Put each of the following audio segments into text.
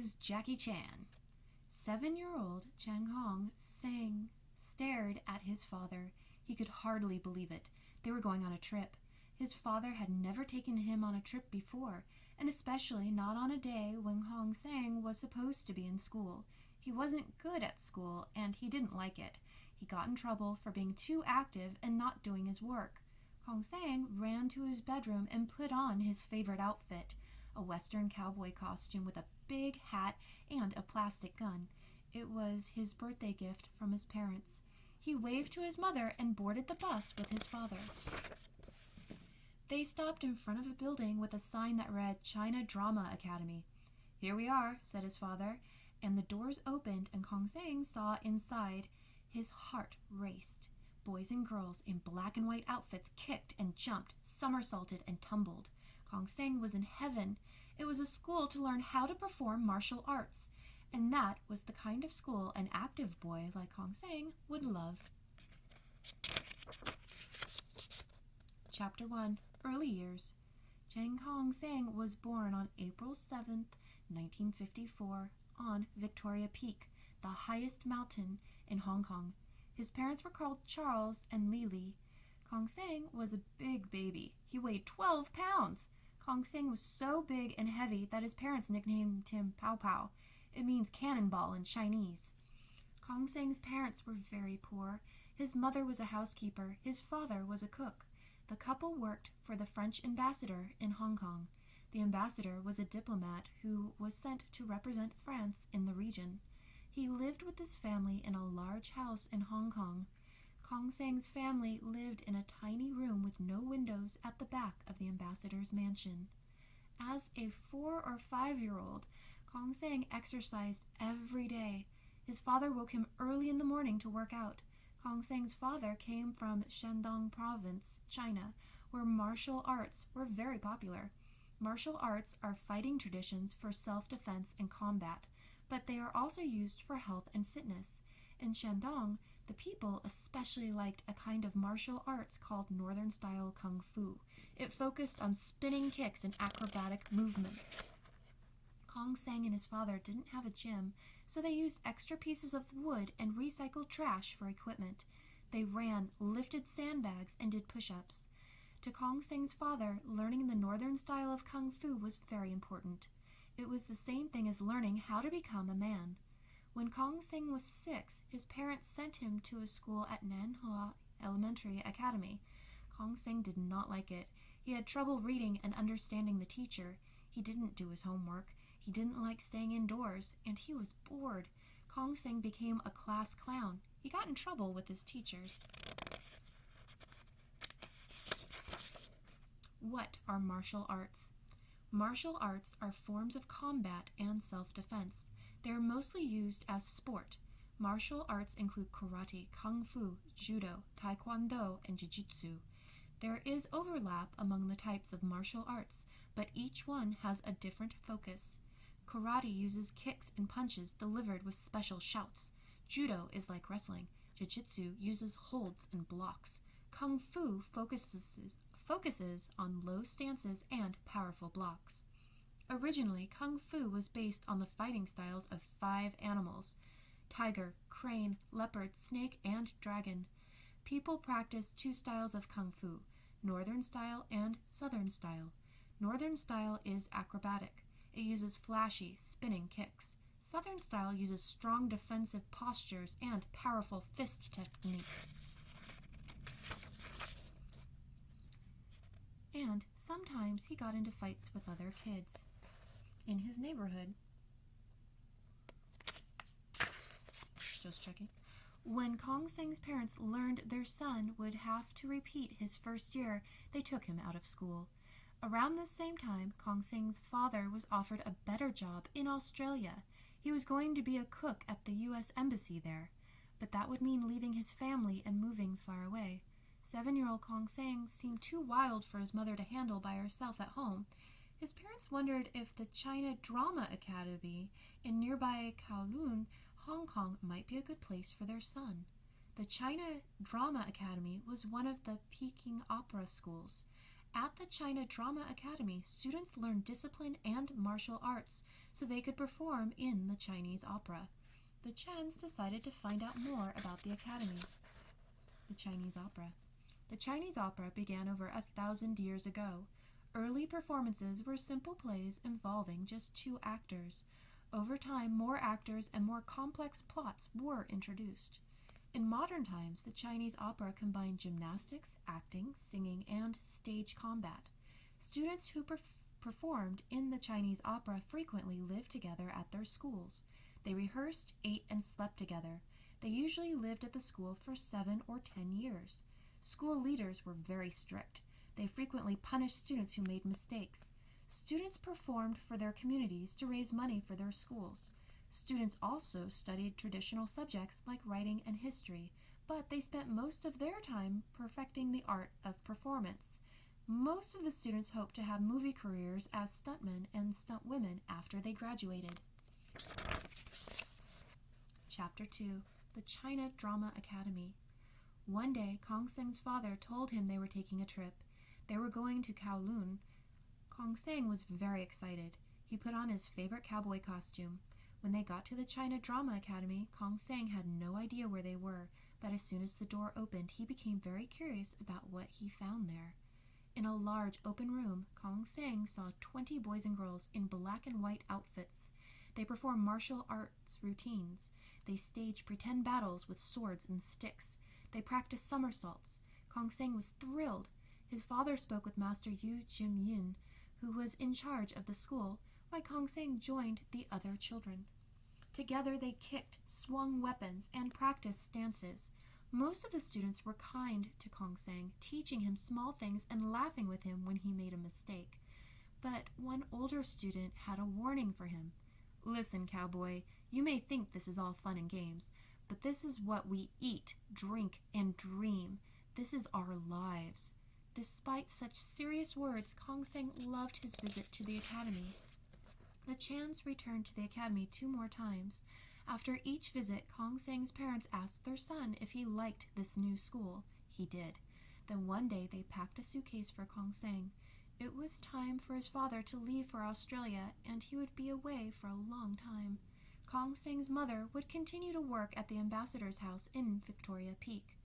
is Jackie Chan. 7-year-old Chang Hong stared at his father. He could hardly believe it. They were going on a trip. His father had never taken him on a trip before, and especially not on a day when Hong Sang was supposed to be in school. He wasn't good at school, and he didn't like it. He got in trouble for being too active and not doing his work. Hong Sang ran to his bedroom and put on his favorite outfit, a Western cowboy costume with a big hat and a plastic gun. It was his birthday gift from his parents. He waved to his mother and boarded the bus with his father. They stopped in front of a building with a sign that read China Drama Academy. "Here we are," said his father, and the doors opened and Hong Sang saw inside. His heart raced. Boys and girls in black and white outfits kicked and jumped, somersaulted and tumbled. Hong Sang was in heaven. It was a school to learn how to perform martial arts, and that was the kind of school an active boy like Hong Sang would love. Chapter 1. Early Years. Chang Hong Sang was born on April 7th, 1954, on Victoria Peak, the highest mountain in Hong Kong. His parents were called Charles and Lily. Hong Sang was a big baby. He weighed 12 pounds. Hong Sang was so big and heavy that his parents nicknamed him Pow Pow. It means cannonball in Chinese. Hong Sang's parents were very poor. His mother was a housekeeper. His father was a cook. The couple worked for the French ambassador in Hong Kong. The ambassador was a diplomat who was sent to represent France in the region. He lived with his family in a large house in Hong Kong. Hong Sang's family lived in a tiny room with no windows at the back of the ambassador's mansion. As a 4 or 5-year-old, Hong Sang exercised every day. His father woke him early in the morning to work out. Hong Sang's father came from Shandong Province, China, where martial arts were very popular. Martial arts are fighting traditions for self-defense and combat, but they are also used for health and fitness. In Shandong, the people especially liked a kind of martial arts called Northern-style Kung Fu. It focused on spinning kicks and acrobatic movements. Hong Sang and his father didn't have a gym, so they used extra pieces of wood and recycled trash for equipment. They ran, lifted sandbags, and did push-ups. To Hong Sang's father, learning the northern style of Kung Fu was very important. It was the same thing as learning how to become a man. When Hong Sang was 6, his parents sent him to a school at Nanhua Elementary Academy. Hong Sang did not like it. He had trouble reading and understanding the teacher. He didn't do his homework. He didn't like staying indoors, and he was bored. Hong Sang became a class clown. He got in trouble with his teachers. What are martial arts? Martial arts are forms of combat and self-defense. They are mostly used as sport. Martial arts include karate, kung fu, judo, taekwondo, and jiu-jitsu. There is overlap among the types of martial arts, but each one has a different focus. Karate uses kicks and punches delivered with special shouts. Judo is like wrestling. Jiu-jitsu uses holds and blocks. Kung fu focuses on low stances and powerful blocks. Originally, Kung Fu was based on the fighting styles of 5 animals: tiger, crane, leopard, snake, and dragon. People practice 2 styles of Kung Fu, Northern style and Southern style. Northern style is acrobatic. It uses flashy, spinning kicks. Southern style uses strong defensive postures and powerful fist techniques. And sometimes he got into fights with other kids in his neighborhood. Just checking. When Hong Sang's parents learned their son would have to repeat his first year, they took him out of school. Around this same time, Hong Sang's father was offered a better job in Australia. He was going to be a cook at the U.S. Embassy there, but that would mean leaving his family and moving far away. 7-year-old Hong Sang seemed too wild for his mother to handle by herself at home. His parents wondered if the China Drama Academy in nearby Kowloon, Hong Kong, might be a good place for their son. The China Drama Academy was one of the Peking opera schools. At the China Drama Academy, students learned discipline and martial arts so they could perform in the Chinese opera. The Chens decided to find out more about the academy. The Chinese opera. The Chinese opera began over 1,000 years ago. Early performances were simple plays involving just 2 actors. Over time, more actors and more complex plots were introduced. In modern times, the Chinese opera combined gymnastics, acting, singing, and stage combat. Students who performed in the Chinese opera frequently lived together at their schools. They rehearsed, ate, and slept together. They usually lived at the school for 7 or 10 years. School leaders were very strict. They frequently punished students who made mistakes. Students performed for their communities to raise money for their schools. Students also studied traditional subjects like writing and history, but they spent most of their time perfecting the art of performance. Most of the students hoped to have movie careers as stuntmen and stuntwomen after they graduated. Chapter 2. The China Drama Academy. One day, Kong Seng's father told him they were taking a trip. They were going to Kowloon. Kong Seng was very excited. He put on his favorite cowboy costume. When they got to the China Drama Academy, Kong Seng had no idea where they were, but as soon as the door opened, he became very curious about what he found there. In a large open room, Kong Seng saw 20 boys and girls in black and white outfits. They performed martial arts routines. They staged pretend battles with swords and sticks. They practiced somersaults. Kong Seng was thrilled. His father spoke with Master Yu Jim-yin, who was in charge of the school, while Kong Seng joined the other children. Together they kicked, swung weapons, and practiced stances. Most of the students were kind to Kong Seng, teaching him small things and laughing with him when he made a mistake. But one older student had a warning for him. "Listen, cowboy, you may think this is all fun and games, but this is what we eat, drink, and dream. This is our lives." Despite such serious words, Kong Seng loved his visit to the academy. The Chans returned to the academy 2 more times. After each visit, Kong Seng's parents asked their son if he liked this new school. He did. Then one day they packed a suitcase for Kong Seng. It was time for his father to leave for Australia, and he would be away for a long time. Kong Seng's mother would continue to work at the ambassador's house in Victoria Peak,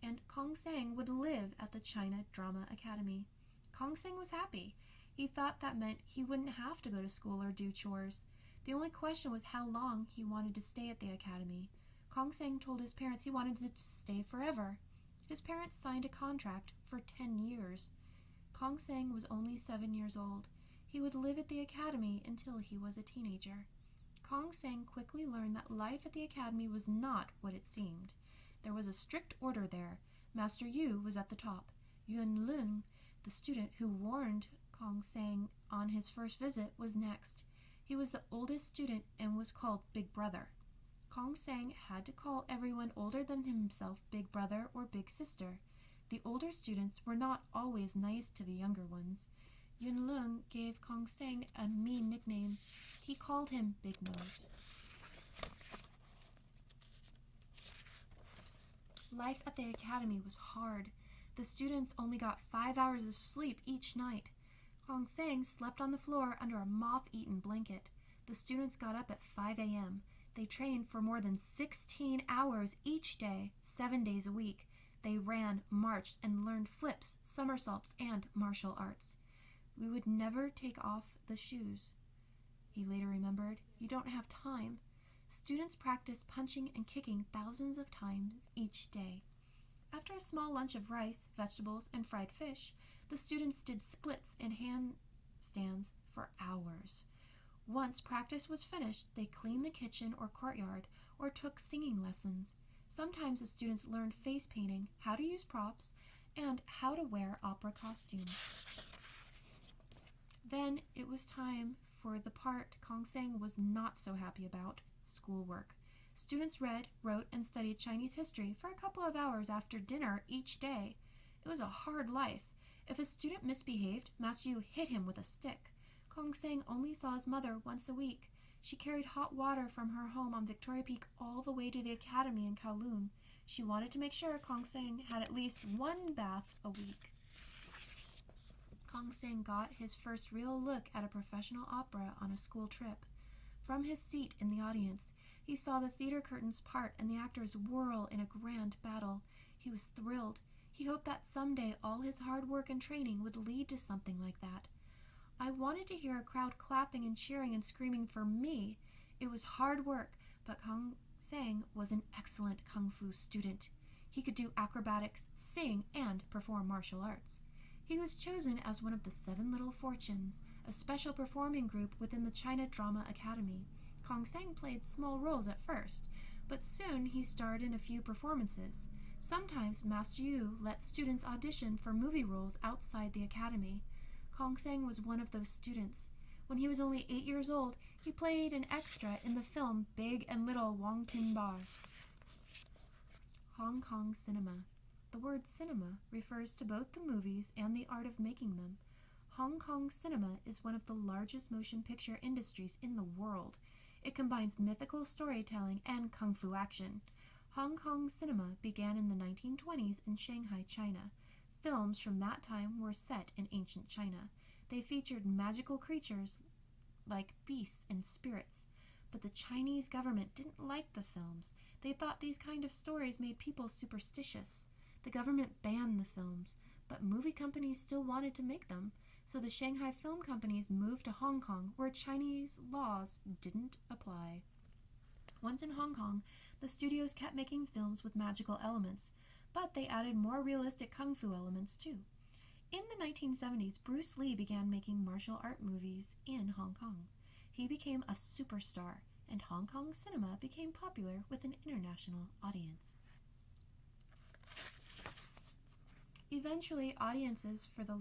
and Kong Seng would live at the China Drama Academy. Kong Seng was happy. He thought that meant he wouldn't have to go to school or do chores. The only question was how long he wanted to stay at the academy. Kong Seng told his parents he wanted to stay forever. His parents signed a contract for 10 years. Kong Seng was only 7 years old. He would live at the academy until he was a teenager. Kong Seng quickly learned that life at the academy was not what it seemed. There was a strict order there. Master Yu was at the top. Yun Lung, the student who warned Kong Seng on his first visit, was next. He was the oldest student and was called Big Brother. Kong Seng had to call everyone older than himself Big Brother or Big Sister. The older students were not always nice to the younger ones. Yun Lung gave Kong Seng a mean nickname. He called him Big Nose. Life at the academy was hard. The students only got 5 hours of sleep each night. Kong Seng slept on the floor under a moth-eaten blanket. The students got up at 5 a.m. They trained for more than 16 hours each day, 7 days a week. They ran, marched, and learned flips, somersaults, and martial arts. "We would never take off the shoes," he later remembered. "You don't have time." Students practiced punching and kicking thousands of times each day. After a small lunch of rice, vegetables, and fried fish, the students did splits and handstands for hours. Once practice was finished, they cleaned the kitchen or courtyard or took singing lessons. Sometimes the students learned face painting, how to use props, and how to wear opera costumes. Then it was time for the part Kong Seng was not so happy about, schoolwork. Students read, wrote, and studied Chinese history for a couple of hours after dinner each day. It was a hard life. If a student misbehaved, Master Yu hit him with a stick. Kong Seng only saw his mother once a week. She carried hot water from her home on Victoria Peak all the way to the academy in Kowloon. She wanted to make sure Kong Seng had at least 1 bath a week. Kong Sang got his first real look at a professional opera on a school trip. From his seat in the audience, he saw the theater curtains part and the actors whirl in a grand battle. He was thrilled. He hoped that someday all his hard work and training would lead to something like that. I wanted to hear a crowd clapping and cheering and screaming for me. It was hard work, but Kong Sang was an excellent kung fu student. He could do acrobatics, sing, and perform martial arts. He was chosen as one of the 7 Little Fortunes, a special performing group within the China Drama Academy. Kong Sang played small roles at first, but soon he starred in a few performances. Sometimes Master Yu let students audition for movie roles outside the academy. Kong Sang was one of those students. When he was only 8 years old, he played an extra in the film Big and Little Wong Tin Bar. Hong Kong cinema. The word cinema refers to both the movies and the art of making them. Hong Kong cinema is one of the largest motion picture industries in the world. It combines mythical storytelling and kung fu action. Hong Kong cinema began in the 1920s in Shanghai, China. Films from that time were set in ancient China. They featured magical creatures like beasts and spirits. But the Chinese government didn't like the films. They thought these kind of stories made people superstitious. The government banned the films, but movie companies still wanted to make them, so the Shanghai film companies moved to Hong Kong, where Chinese laws didn't apply. Once in Hong Kong, the studios kept making films with magical elements, but they added more realistic kung fu elements too. In the 1970s, Bruce Lee began making martial art movies in Hong Kong. He became a superstar, and Hong Kong cinema became popular with an international audience. Eventually, audiences for the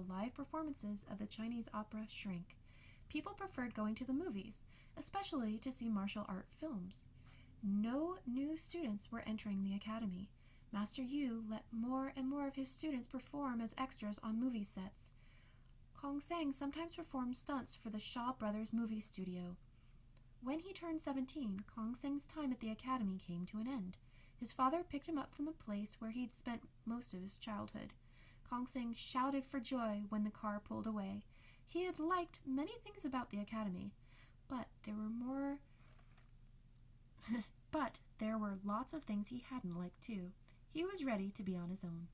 live performances of the Chinese opera shrank. People preferred going to the movies, especially to see martial art films. No new students were entering the academy. Master Yu let more and more of his students perform as extras on movie sets. Kong Sang sometimes performed stunts for the Shaw Brothers movie studio. When he turned 17, Kong Sang's time at the academy came to an end. His father picked him up from the place where he'd spent most of his childhood. Kong Sang shouted for joy when the car pulled away. He had liked many things about the academy, but there were lots of things he hadn't liked too. He was ready to be on his own.